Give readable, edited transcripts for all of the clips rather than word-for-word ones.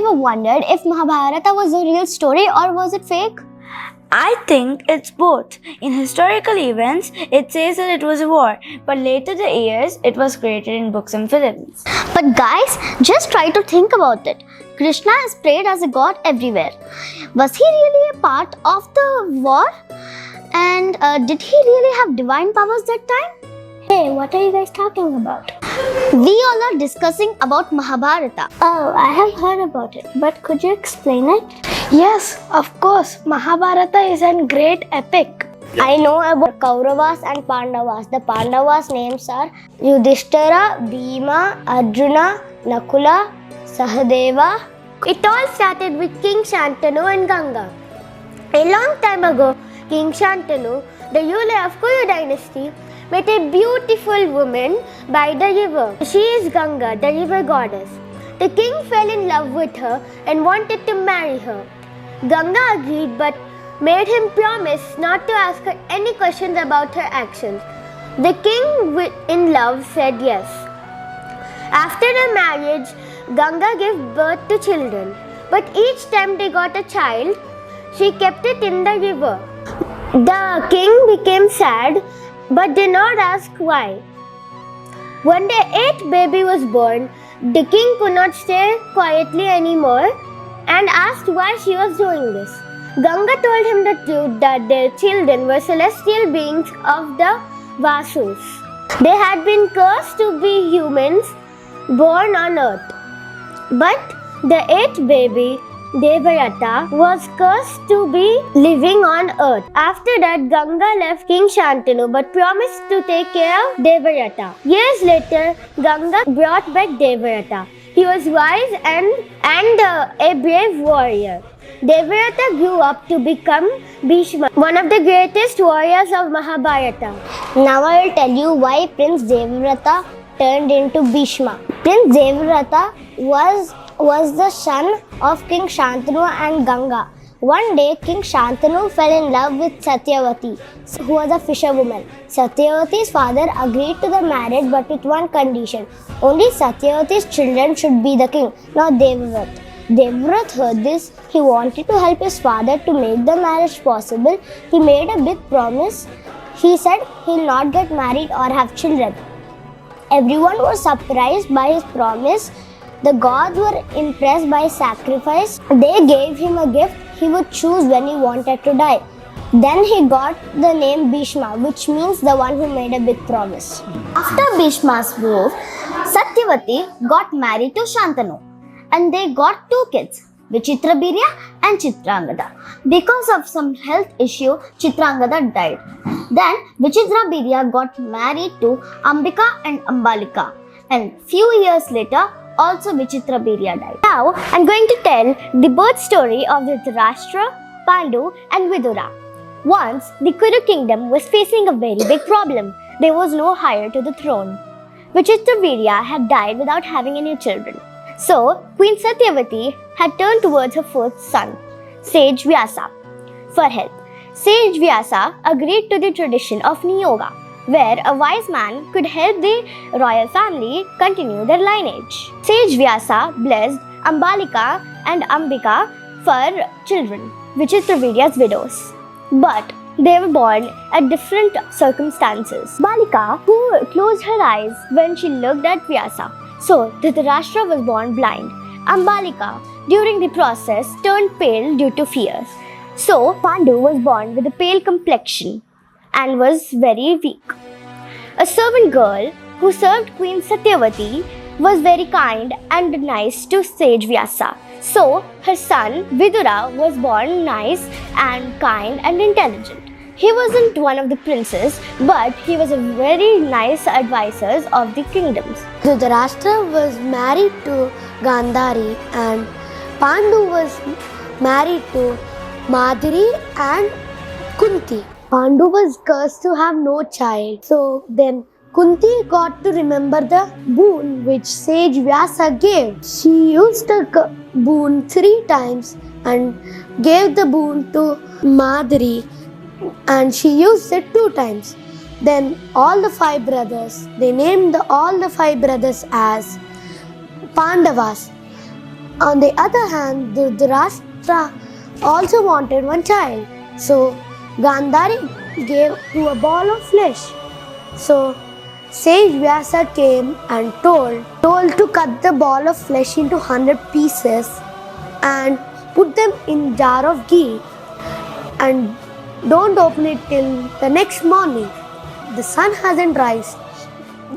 ever wondered if Mahabharata was a real story or was it fake? I think it's both. In historical events, it says that it was a war, but later the years, it was created in books and films. But guys, just try to think about it. Krishna is prayed as a god everywhere. Was he really a part of the war? And did he really have divine powers that time? Hey, what are you guys talking about? We all are discussing about Mahabharata. Oh, I have heard about it, but could you explain it? Yes, of course. Mahabharata is a great epic. I know about Kauravas and Pandavas. The Pandavas' names are Yudhishthira, Bhima, Arjuna, Nakula, Sahadeva. It all started with King Shantanu and Ganga. A long time ago, King Shantanu, the ruler of Kuru dynasty, met a beautiful woman by the river. She is Ganga, the river goddess. The king fell in love with her and wanted to marry her. Ganga agreed but made him promise not to ask her any questions about her actions. The king, in love, said yes. After the marriage, Ganga gave birth to children. But each time they got a child, she kept it in the river. The king became sad but did not ask why. When the eighth baby was born, the king could not stay quietly anymore and asked why she was doing this. Ganga told him the truth that their children were celestial beings of the Vasus. They had been cursed to be humans born on earth. But the eighth baby, Devarata, was cursed to be living on earth. After that, Ganga left King Shantanu but promised to take care of Devarata. Years later, Ganga brought back Devarata. He was wise and a brave warrior. Devarata grew up to become Bhishma, one of the greatest warriors of Mahabharata. Now I will tell you why Prince Devarata turned into Bhishma. Prince Devarata was the son of King Shantanu and Ganga. One day, King Shantanu fell in love with Satyavati, who was a fisherwoman. Satyavati's father agreed to the marriage but with one condition. Only Satyavati's children should be the king, not Devavrat. Devavrat heard this. He wanted to help his father to make the marriage possible. He made a big promise. He said he'll not get married or have children. Everyone was surprised by his promise. The gods were impressed by his sacrifice. They gave him a gift. He would choose when he wanted to die. Then he got the name Bhishma, which means the one who made a big promise. After Bhishma's growth, Satyavati got married to Shantanu and they got two kids, Vichitrabirya and Chitrangada. Because of some health issue, Chitrangada died. Then Vichitrabirya got married to Ambika and Ambalika, and few years later, also Vichitrabirya died. Now, I'm going to tell the birth story of Dhritarashtra, Pandu and Vidura. Once, the Kuru kingdom was facing a very big problem. There was no heir to the throne. Vichitravirya had died without having any children. So, Queen Satyavati had turned towards her first son, Sage Vyasa, for help. Sage Vyasa agreed to the tradition of Niyoga, where a wise man could help the royal family continue their lineage. Sage Vyasa blessed Ambalika and Ambika for children, Vichitravirya's widows. But they were born at different circumstances. Balika, who closed her eyes when she looked at Vyasa, so Dhritarashtra was born blind. Ambalika, during the process, turned pale due to fear. So Pandu was born with a pale complexion and was very weak. A servant girl who served Queen Satyavati was very kind and nice to Sage Vyasa. So her son Vidura was born nice and kind and intelligent. He wasn't one of the princes, but he was a very nice advisor of the kingdoms. Dhritarashtra was married to Gandhari and Pandu was married to Madhuri and Kunti. Pandu was cursed to have no child. So then Kunti got to remember the boon which Sage Vyasa gave. She used the boon 3 times and gave the boon to Madhuri, and she used it 2 times. Then all the 5 brothers, they named all the 5 brothers as Pandavas. On the other hand, Dhritarashtra also wanted one child. So Gandhari gave to a ball of flesh. So sage Vyasa came and told to cut the ball of flesh into 100 pieces and put them in jar of ghee and don't open it till the next morning. The sun hasn't risen.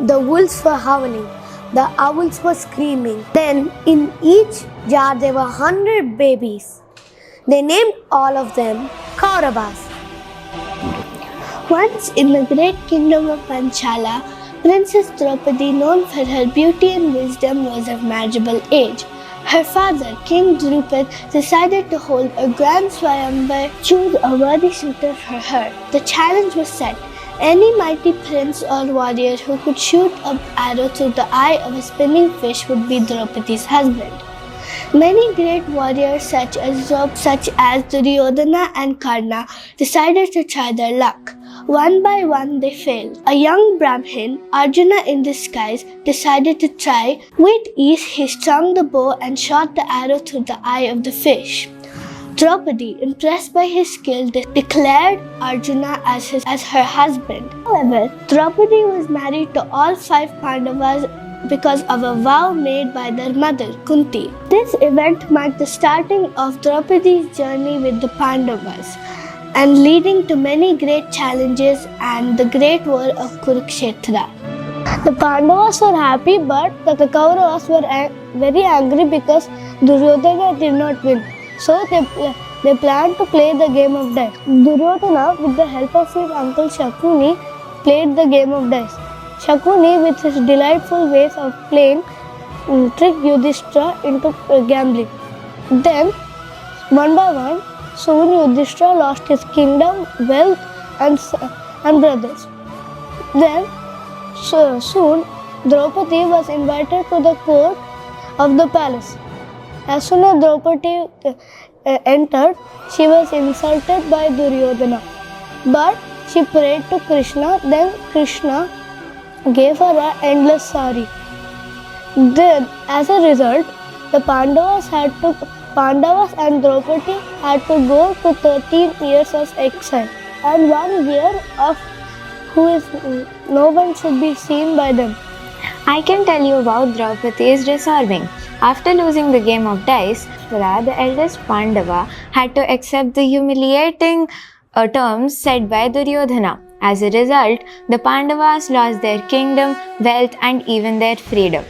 The wolves were howling. The owls were screaming. Then in each jar there were 100 babies. They named all of them Kauravas. Once in the great kingdom of Panchala, Princess Draupadi, known for her beauty and wisdom, was of marriageable age. Her father, King Drupad, decided to hold a grand swayamvar, choose a worthy suitor for her. The challenge was set. Any mighty prince or warrior who could shoot an arrow through the eye of a spinning fish would be Draupadi's husband. Many great warriors such as Duryodhana and Karna decided to try their luck. One by one they failed. A young Brahmin, Arjuna in disguise, decided to try. With ease he strung the bow and shot the arrow through the eye of the fish. Draupadi, impressed by his skill, declared Arjuna as her husband. However, Draupadi was married to all 5 Pandavas because of a vow made by their mother, Kunti. This event marked the starting of Draupadi's journey with the Pandavas and leading to many great challenges and the great war of Kurukshetra. The Pandavas were happy, but the Kauravas were very angry because Duryodhana did not win. So they planned to play the game of dice. Duryodhana, with the help of his uncle Shakuni, played the game of dice. Shakuni, with his delightful ways of playing, tricked Yudhishthira into gambling. Then, one by one, soon Yudhishthira lost his kingdom, wealth and brothers. Then, soon, Draupadi was invited to the court of the palace. As soon as Draupadi entered, she was insulted by Duryodhana. But she prayed to Krishna, then Krishna gave her an endless sari. Then, as a result, the Pandavas and Draupadi had to go to 13 years of exile and 1 year of no one should be seen by them. I can tell you about Draupadi's resolving. After losing the game of dice, the eldest Pandava had to accept the humiliating terms set by Duryodhana. As a result, the Pandavas lost their kingdom, wealth, and even their freedom.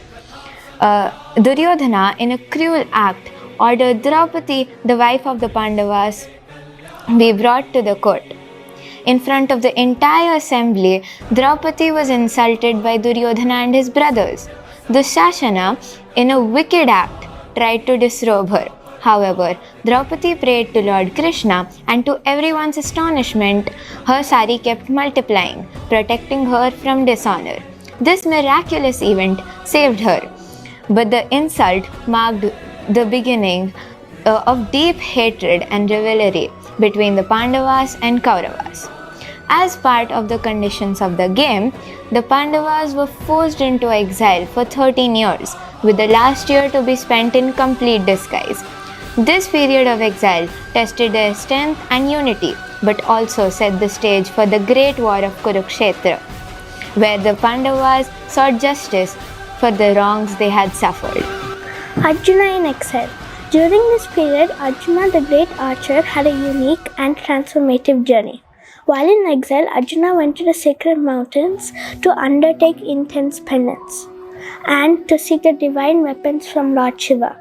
Duryodhana, in a cruel act, ordered Draupadi, the wife of the Pandavas, be brought to the court. In front of the entire assembly, Draupadi was insulted by Duryodhana and his brothers. Dushasana, in a wicked act, tried to disrobe her. However, Draupadi prayed to Lord Krishna, and to everyone's astonishment, her sari kept multiplying, protecting her from dishonor. This miraculous event saved her. But the insult marked the beginning of deep hatred and rivalry between the Pandavas and Kauravas. As part of the conditions of the game, the Pandavas were forced into exile for 13 years, with the last year to be spent in complete disguise. This period of exile tested their strength and unity, but also set the stage for the great war of Kurukshetra, where the Pandavas sought justice for the wrongs they had suffered. Arjuna in exile. During this period, Arjuna the great archer had a unique and transformative journey. While in exile, Arjuna went to the sacred mountains to undertake intense penance and to seek the divine weapons from Lord Shiva.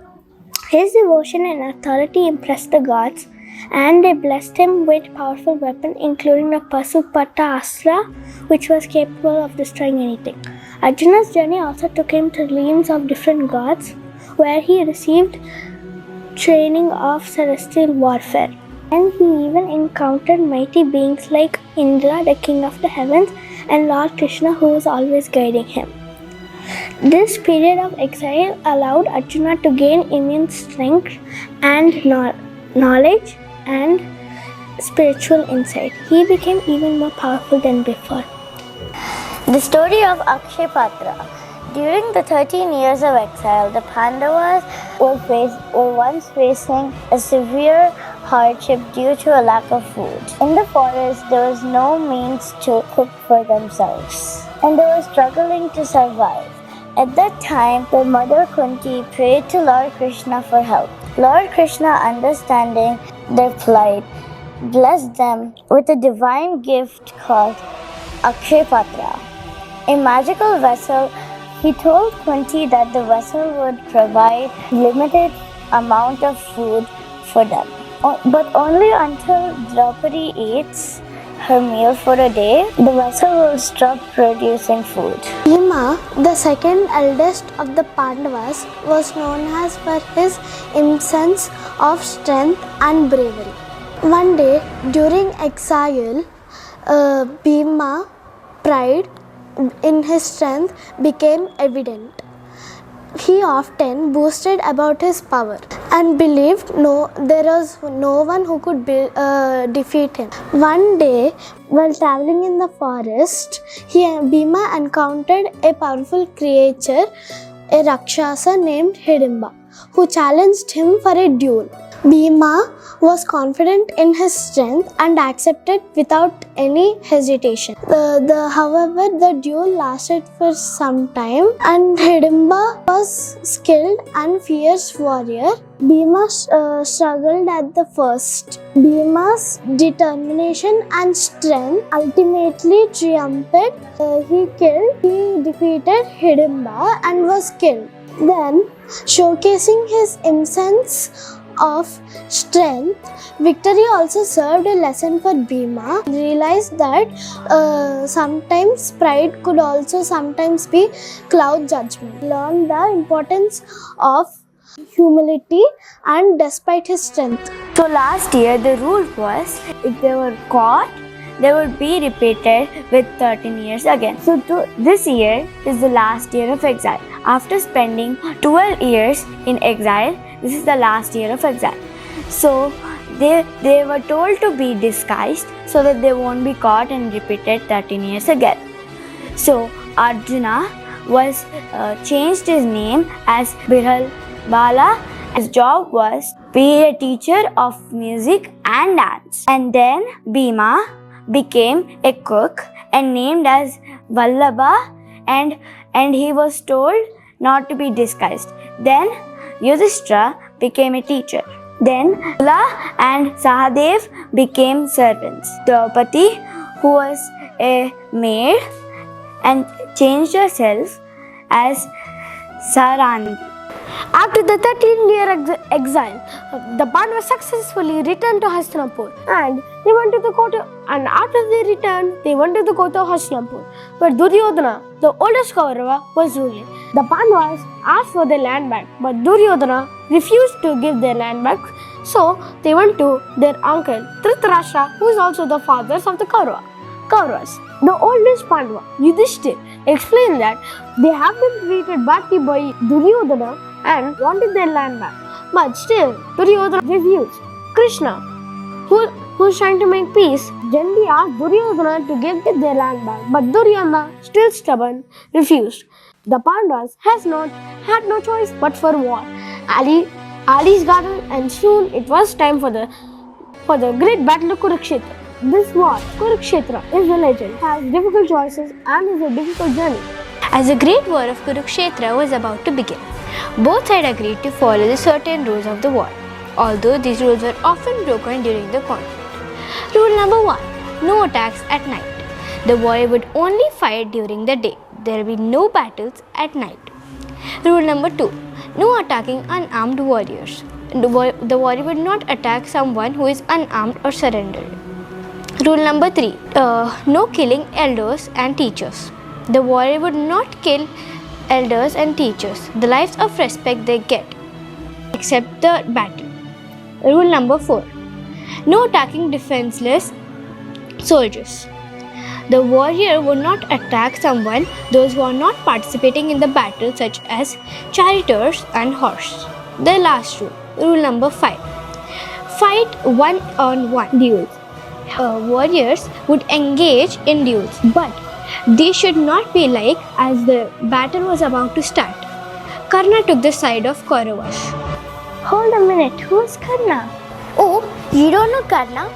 His devotion and authority impressed the gods, and they blessed him with powerful weapons, including the Pasupata Astra, which was capable of destroying anything. Arjuna's journey also took him to realms of different gods, where he received training of celestial warfare. And he even encountered mighty beings like Indra, the king of the heavens, and Lord Krishna, who was always guiding him. This period of exile allowed Arjuna to gain immense strength and knowledge and spiritual insight. He became even more powerful than before. The story of Akshay Patra. During the 13 years of exile, the Pandavas were once facing a severe hardship due to a lack of food. In the forest, there was no means to cook for themselves, and they were struggling to survive. At that time, their mother Kunti prayed to Lord Krishna for help. Lord Krishna, understanding their plight, blessed them with a divine gift called Akshay Patra, a magical vessel. He told Kunti that the vessel would provide limited amount of food for them, but only until Draupadi eats her meal for a day, the vessel will stop producing food. Bhima, the second eldest of the Pandavas, was known as for his incense of strength and bravery. One day during exile, Bhima pride in his strength became evident. He often boasted about his power and believed there was no one who could defeat him. One day, while traveling in the forest, Bhima encountered a powerful creature, a Rakshasa named Hidimba, who challenged him for a duel. Bhima was confident in his strength and accepted without any hesitation. However, the duel lasted for some time, and Hidimba was skilled and fierce warrior. Bhima struggled at the first. Bhima's determination and strength ultimately triumphed. He defeated Hidimba and was killed. Then, showcasing his incense of strength, victory also served a lesson for Bhima. He realized that sometimes pride could also sometimes be cloud judgment. He learned the importance of humility and despite his strength. So last year the rule was if they were caught, they would be repeated with 13 years again. So this year is the last year of exile. After spending 12 years in exile, this is the last year of exile. So they were told to be disguised so that they won't be caught and repeated 13 years again. So Arjuna was changed his name as Birhal Bala. His job was be a teacher of music and dance. And then Bhima became a cook and named as Vallabha, and he was told not to be disguised. Then Yudhishthira became a teacher. Then Kula and Sahadev became servants. Draupadi, who was a maid, and changed herself as Sarani. After the 13-year exile, the Pandavas successfully returned to Hastinapur and they wanted to go to. And after they returned, they wanted to go to Hastinapur, where Duryodhana, the oldest Kaurava, was ruling. The Pandavas asked for their land back, but Duryodhana refused to give their land back. So they went to their uncle Dhritarashtra, who is also the father of the Kauravas. The oldest Pandava, Yudhishthira, explained that they have been treated badly by Duryodhana and wanted their land back. But still, Duryodhana refused. Krishna, who was trying to make peace, gently asked Duryodhana to give their land back. But Duryodhana, still stubborn, refused. The Pandavas had no choice but for war. Ali's gathered, and soon it was time for the great battle of Kurukshetra. This war, Kurukshetra, is a legend, has difficult choices and is a difficult journey. As the great war of Kurukshetra was about to begin, both sides agreed to follow the certain rules of the war, although these rules were often broken during the conflict. Rule number 1. No attacks at night. The warrior would only fight during the day. There will be no battles at night. Rule number 2. No attacking unarmed warriors. The warrior would not attack someone who is unarmed or surrendered. Rule number 3. No killing elders and teachers. The warrior would not kill elders and teachers. The lives of respect they get, except the battle. Rule number 4. No attacking defenseless soldiers. The warrior would not attack those who are not participating in the battle, such as charioteers and horse. The last rule, rule number 5. Fight one-on-one duels. Warriors would engage in duels, but they should not be like as the battle was about to start. Karna took the side of Kauravas. Hold a minute, who's Karna? Oh, you don't know Karna?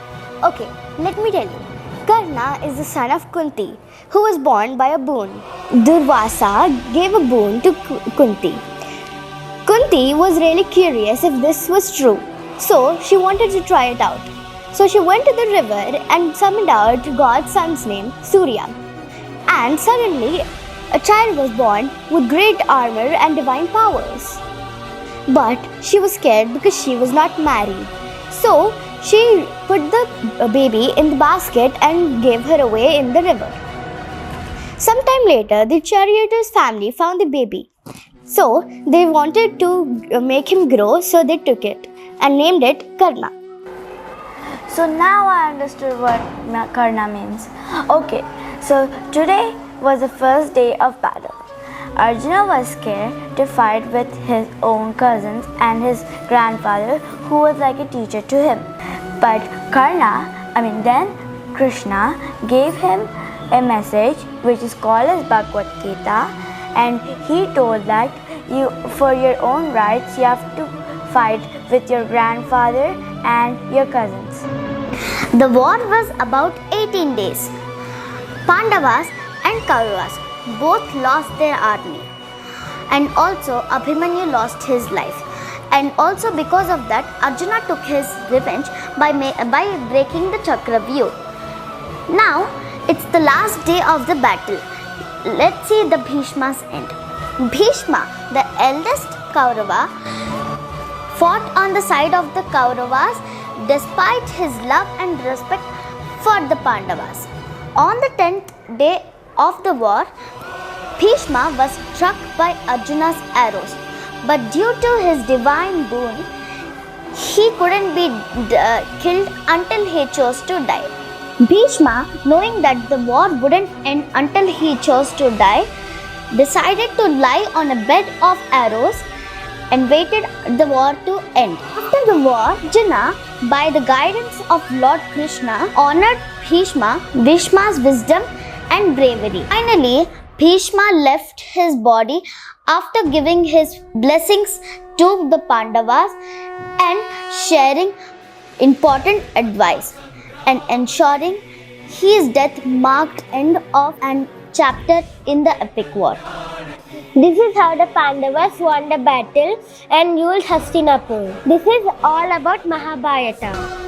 Okay, let me tell you. Karna is the son of Kunti, who was born by a boon. Durvasa gave a boon to Kunti. Kunti was really curious if this was true, so she wanted to try it out. So she went to the river and summoned out God's son's name, Surya. And suddenly, a child was born with great armor and divine powers. But she was scared because she was not married. So she put the baby in the basket and gave her away in the river. Sometime later, the charioteer's family found the baby. So they wanted to make him grow, so they took it and named it Karna. So now I understood what Karna means. Okay, so today was the first day of battle. Arjuna was scared to fight with his own cousins and his grandfather, who was like a teacher to him. But then Krishna gave him a message which is called as Bhagavad Gita, and he told that for your own rights you have to fight with your grandfather and your cousins. The war was about 18 days. Pandavas and Kauravas both lost their army, and also Abhimanyu lost his life. And also because of that, Arjuna took his revenge by breaking the Chakravyuh. Now it's the last day of the battle. Let's see the Bhishma's end. Bhishma, the eldest Kaurava, fought on the side of the Kauravas despite his love and respect for the Pandavas. On the 10th day of the war, Bhishma was struck by Arjuna's arrows, but due to his divine boon, he couldn't be killed until he chose to die. Bhishma, knowing that the war wouldn't end until he chose to die, decided to lie on a bed of arrows and waited the war to end. After the war, Arjuna, by the guidance of Lord Krishna, honored Bhishma's wisdom and bravery. Finally, Bhishma left his body after giving his blessings to the Pandavas and sharing important advice and ensuring his death marked end of an chapter in the epic war. This is how the Pandavas won the battle and ruled Hastinapur. This is all about Mahabharata.